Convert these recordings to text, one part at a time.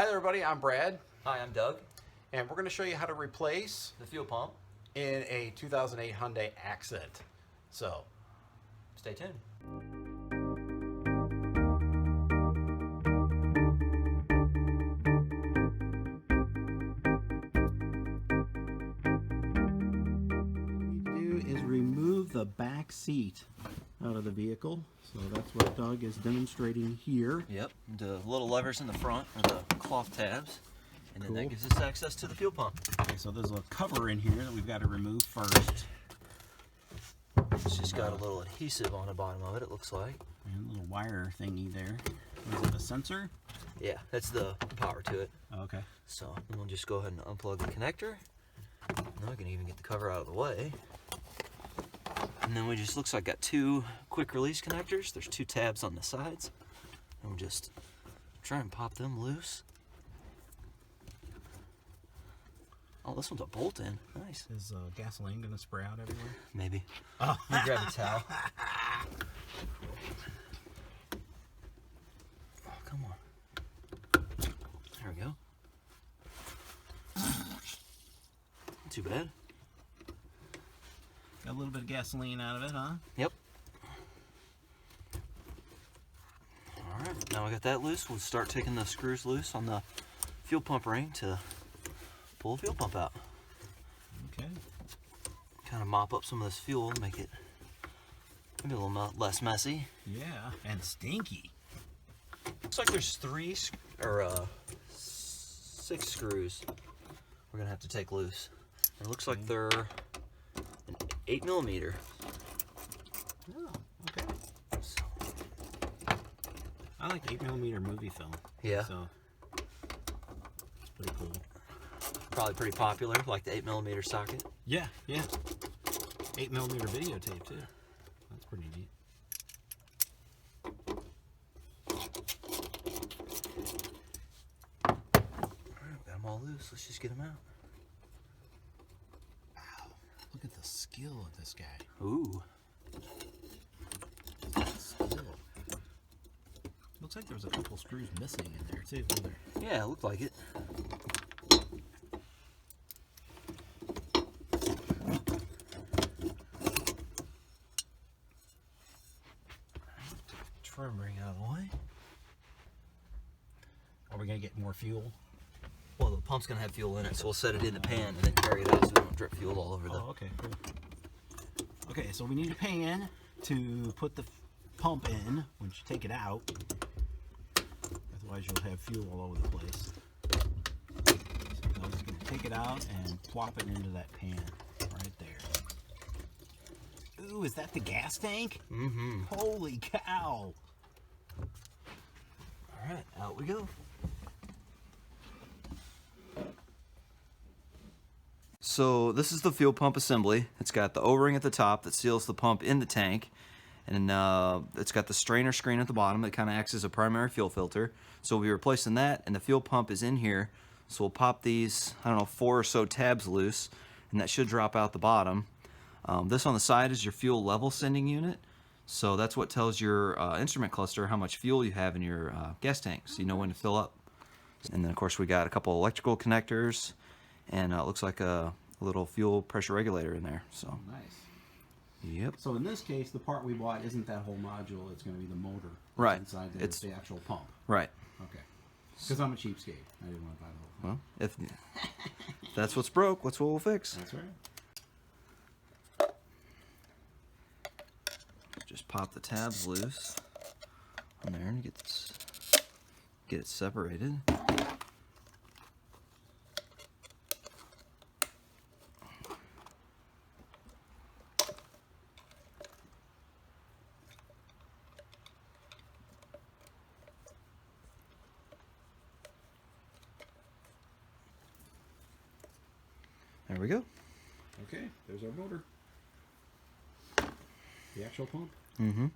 Hi there, everybody. I'm Brad. Hi, I'm Doug. And we're going to show you how to replace The fuel pump. in a 2008 Hyundai Accent. So, Stay tuned. What you need to do is remove the back seat out of the vehicle. So that's what Doug is demonstrating here. Yep, the little levers in the front are the cloth tabs, and then that Cool. gives us access to the fuel pump. Okay, so there's a cover in here that we've got to remove first. It's just got a little adhesive on the bottom of it, it looks like. And a little wire thingy there. Is it a sensor? Yeah, that's the power to it. Okay. So we'll just go ahead and unplug the connector. Now we can even get the cover out of the way. And then we just, looks like got two quick release connectors. There's two tabs on the sides. And we'll just try and pop them loose. Oh, this one's a bolt-in. Nice. Is gasoline going to spray out everywhere? Maybe. Oh. Let me grab a towel. Oh, come on. There we go. Not too bad. Got a little bit of gasoline out of it, huh? Yep. Alright, now we got that loose. We'll start taking the screws loose on the fuel pump ring to pull the fuel pump out. Okay. Kind of mop up some of this fuel to make it maybe a little less messy. Yeah, and stinky. Looks like there's six screws we're gonna have to take loose. It looks like they're an 8mm. Oh, okay. So, I like 8mm movie film. yeah, So it's pretty cool. probably pretty popular, like the 8mm socket. Yeah, yeah. 8mm videotape too. That's pretty neat. Alright, got them all loose. Let's just get them out. Wow. Look at the skill of this guy. Ooh. Skill. Looks like there was a couple screws missing in there too. Wasn't there? Yeah, it looked like it. Trim ring out of the way. Are we gonna get more fuel? Well, the pump's gonna have fuel in it, so we'll set it in the pan and then carry it out so we don't drip fuel all over the. Oh, okay, cool. Okay, so we need a pan to put the pump in once you take it out. Otherwise, you'll have fuel all over the place. So I'm just gonna take it out and plop it into that pan right there. Ooh, is that the gas tank? Mm-hmm. Holy cow! All right, out we go. So this is the fuel pump assembly. It's got the O-ring at the top that seals the pump in the tank, and it's got the strainer screen at the bottom that kind of acts as a primary fuel filter. So we'll be replacing that, and the fuel pump is in here. So we'll pop these, I don't know, 4 or so tabs loose, and that should drop out the bottom. This on the side is your fuel level sending unit. So that's what tells your instrument cluster how much fuel you have in your gas tank, so you know when to fill up. And then of course we got a couple electrical connectors, and it looks like a little fuel pressure regulator in there. So Nice. yep. So in this case, the part we bought isn't that whole module. It's going to be the motor. That's Right. inside there. It's It's the actual pump. Right. Okay. Because I'm a cheapskate. I didn't want to buy the whole thing. Well, if that's what's broke, what's what we'll fix. That's right. Just pop the tabs loose on there and get it separated. There we go. Okay, there's our motor. The actual pump. Mm-hmm.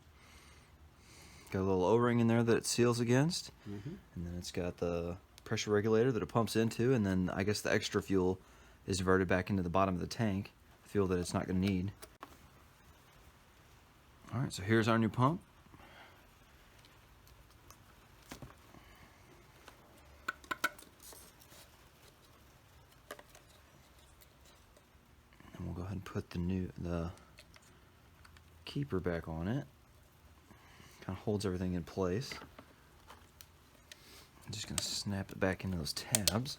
Got a little O-ring in there that it seals against. Mm-hmm. And then it's got the pressure regulator that it pumps into, and then I guess the extra fuel is diverted back into the bottom of the tank, fuel that it's not going to need. Alright, so here's our new pump. ahead and put the keeper back on it. Kind of holds everything in place. I'm just gonna snap it back into those tabs.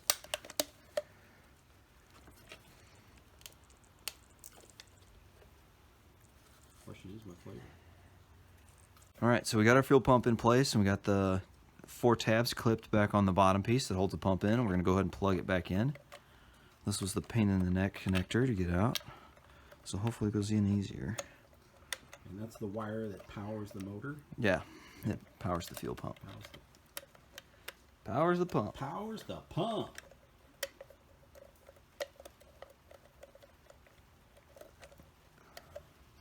Question is, what flavor? All right, so we got our fuel pump in place, and we got the 4 tabs clipped back on the bottom piece that holds the pump in, and we're gonna go ahead and plug it back in. This was the pain in the neck connector to get out, so hopefully it goes in easier. And that's the wire that powers the motor? Yeah, it powers the fuel pump. Powers Powers the pump. powers the pump.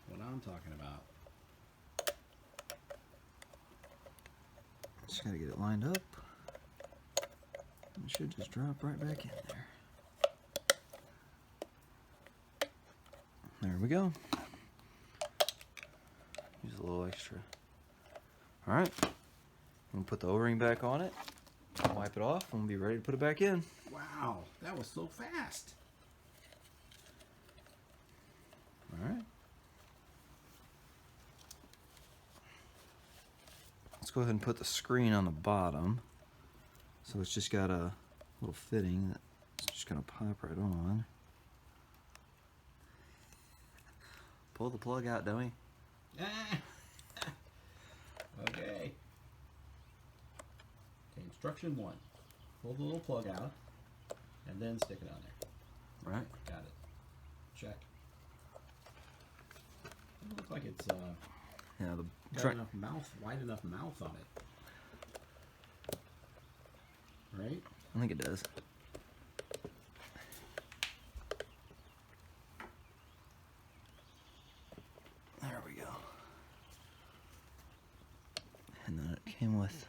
What I'm talking about. Just gotta get it lined up. It should just drop right back in there. There we go. Use a little extra. Alright. I'm gonna put the O-ring back on it. Wipe it off and we'll be ready to put it back in. Wow, that was so fast. Alright. Let's go ahead and put the screen on the bottom. So it's just got a little fitting that's just gonna pop right on. Pull the plug out, dummy. Okay. Okay, instruction 1. Pull the little plug out and then stick it on there. Right. Got it. Check. Doesn't look like it's Yeah, got enough mouth, wide enough mouth on it. Right? I think it does. There we go. And then it came with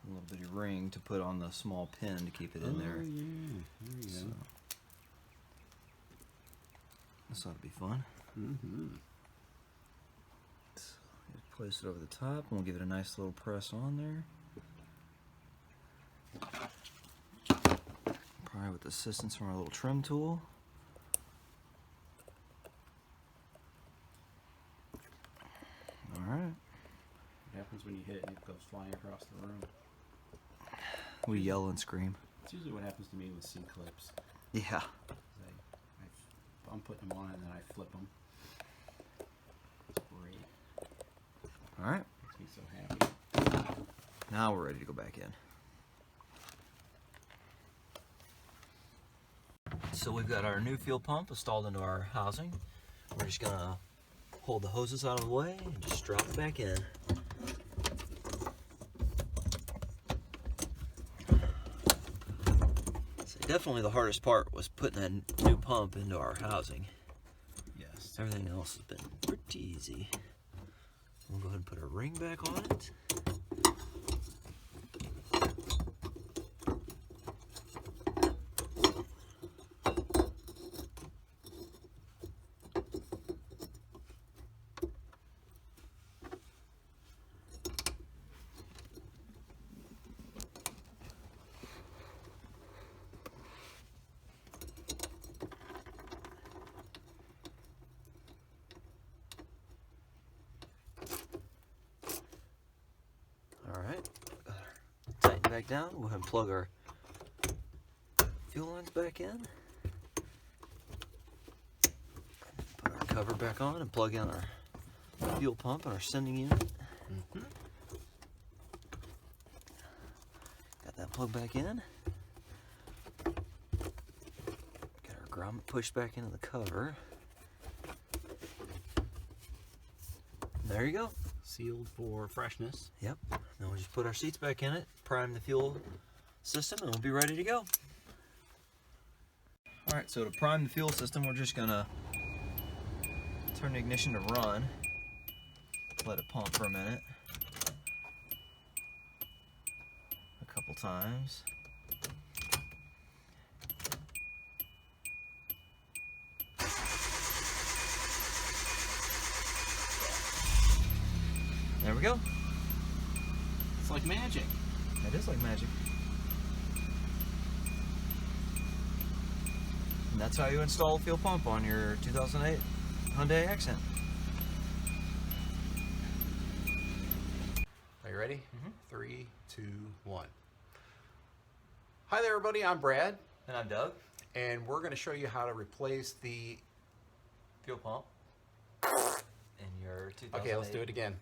a little bitty ring to put on the small pin to keep it in there. Oh, yeah. There you So, go. this ought to be fun. Mm-hmm. So, just place it over the top and we'll give it a nice little press on there. Probably with assistance from our little trim tool. Alright. What happens when you hit it and it goes flying across the room? We yell and scream. It's usually what happens to me with C-clips. Yeah. I'm putting them on and then I flip them. It's great. Alright. Makes me so happy. Now we're ready to go back in. So we've got our new fuel pump installed into our housing. We're just gonna hold the hoses out of the way and just drop it back in. So definitely the hardest part was putting that new pump into our housing. Yes. Everything else has been pretty easy. We'll go ahead and put a ring back on it. Alright, tighten back down. We'll go ahead and plug our fuel lines back in. Put our cover back on and plug in our fuel pump and our sending unit. Got that plugged back in. Got our grommet pushed back into the cover. There you go. Sealed for freshness. Yep. Then we'll just put our seats back in it, prime the fuel system, and we'll be ready to go. Alright, so to prime the fuel system, we're just gonna turn the ignition to run. Let it pump for a minute. A couple times. we go. It's like magic. That is like magic. And that's how you install a fuel pump on your 2008 Hyundai Accent. Are you ready? 3, 2, 1. Hi there, everybody. I'm Brad, And I'm Doug. and we're going to show you how to replace the. Fuel pump in your 2008. Okay, let's do it again.